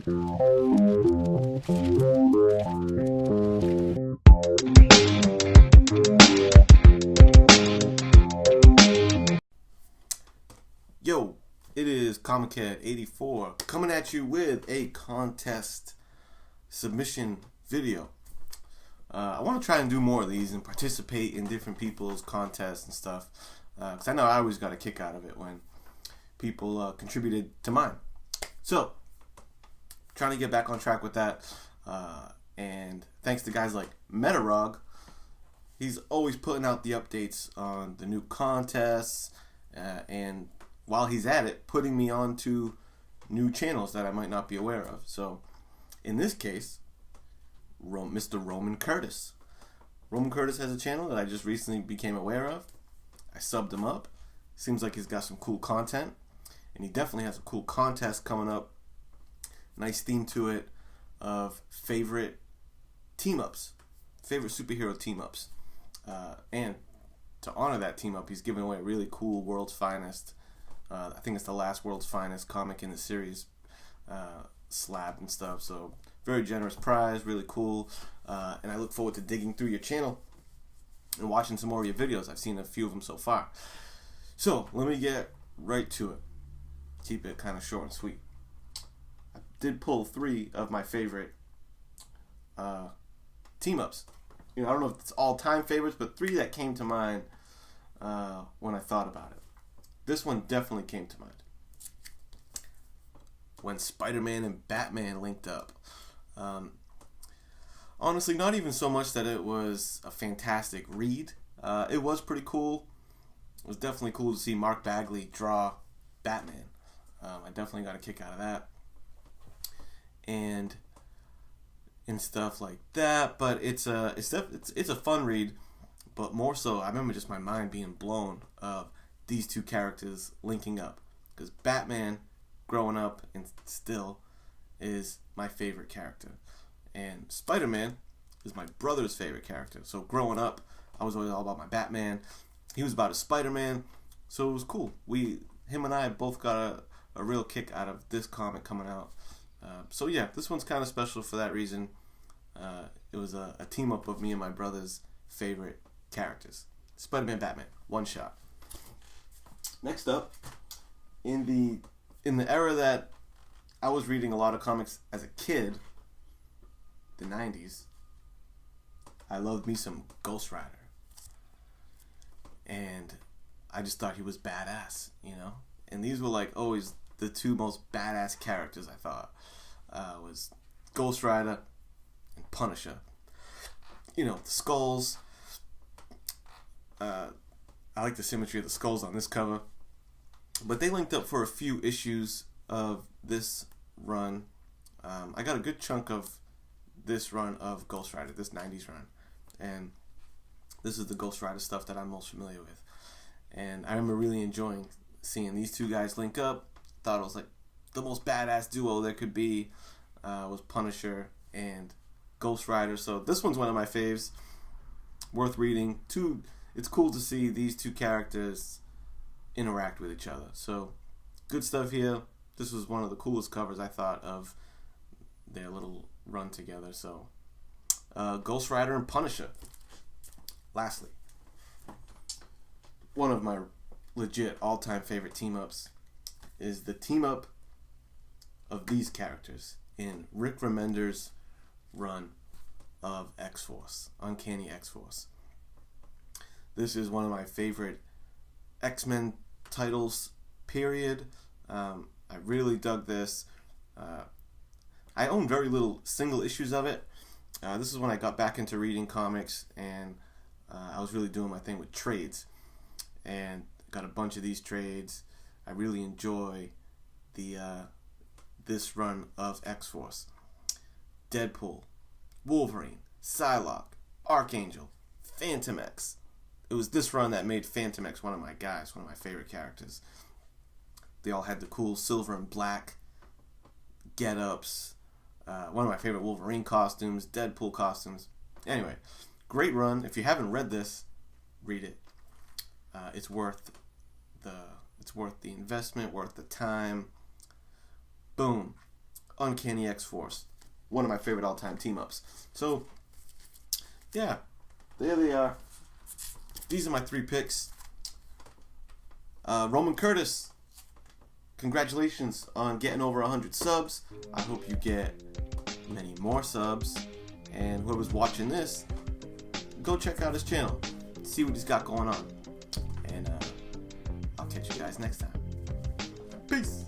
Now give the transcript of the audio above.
Yo, it is Comic84 coming at you with a contest submission video. I want to try and do more of these and participate in different people's contests and stuff, because I know I always got a kick out of it when people contributed to mine. So, trying to get back on track with that, and thanks to guys like Metarog, he's always putting out the updates on the new contests, and while he's at it, putting me on to new channels that I might not be aware of. So, in this case, Mr. Romancurtis. Romancurtis has a channel that I just recently became aware of. I subbed him up. Seems like he's got some cool content, and he definitely has a cool contest coming up. Nice theme to it of favorite team-ups, favorite superhero team-ups. And to honor that team-up, he's giving away a really cool World's Finest, I think it's the last World's Finest comic in the series, slab and stuff. So very generous prize, really cool, and I look forward to digging through your channel and watching some more of your videos. I've seen a few of them so far. So let me get right to it. Keep it kind of short and sweet. I did pull 3 of my favorite team-ups. I don't know if it's all-time favorites, but 3 that came to mind when I thought about it. This one definitely came to mind. When SpiderMan and Batman linked up. Honestly, not even so much that it was a fantastic read. It was pretty cool. It was definitely cool to see Mark Bagley draw Batman. I definitely got a kick out of that. And stuff like that. But it's a fun read. But more so, I remember just my mind being blown of these two characters linking up, because Batman, growing up and still, is my favorite character, and Spider-Man is my brother's favorite character. So growing up, I was always all about my Batman. He was about his Spider-Man, so it was cool. Him and I both got a real kick out of this comic coming out. So yeah, this one's kind of special for that reason. It was a team up of me and my brother's favorite characters. SpiderMan Batman, one shot. Next up, in the era that I was reading a lot of comics as a kid, the 90s, I loved me some Ghost Rider. And I just thought he was badass, And these were like always the 2 most badass characters, I thought. Was Ghost Rider and Punisher. The skulls. I like the symmetry of the skulls on this cover. But they linked up for a few issues of this run. I got a good chunk of this run of Ghost Rider, this 90s run. And this is the Ghost Rider stuff that I'm most familiar with. And I remember really enjoying seeing these 2 guys link up. Thought it was like the most badass duo there could be, was Punisher and Ghost Rider. So this one's one of my faves. Worth reading. It's cool to see these 2 characters interact with each other. So good stuff here. This was one of the coolest covers, I thought, of their little run together. So Ghost Rider and Punisher. Lastly, one of my legit all-time favorite team-ups is the team-up of these characters in Rick Remender's run of X-Force, Uncanny XForce. This is one of my favorite X-Men titles, period. I really dug this. I own very little single issues of it. This is when I got back into reading comics, and I was really doing my thing with trades. And got a bunch of these trades. I really enjoy this run of X-Force. Deadpool, Wolverine, Psylocke, Archangel, Phantom X. It was this run that made Phantom X one of my guys, one of my favorite characters. They all had the cool silver and black get-ups. One of my favorite Wolverine costumes, Deadpool costumes. Anyway, great run. If you haven't read this, read it. It's worth the investment, worth the time. Boom. Uncanny XForce. One of my favorite all-time team-ups. So, yeah, there they are. These are my 3 picks. Romancurtis, congratulations on getting over 100 subs. I hope you get many more subs. And whoever's watching this, go check out his channel. See what he's got going on. And I'll catch you guys next time. Peace.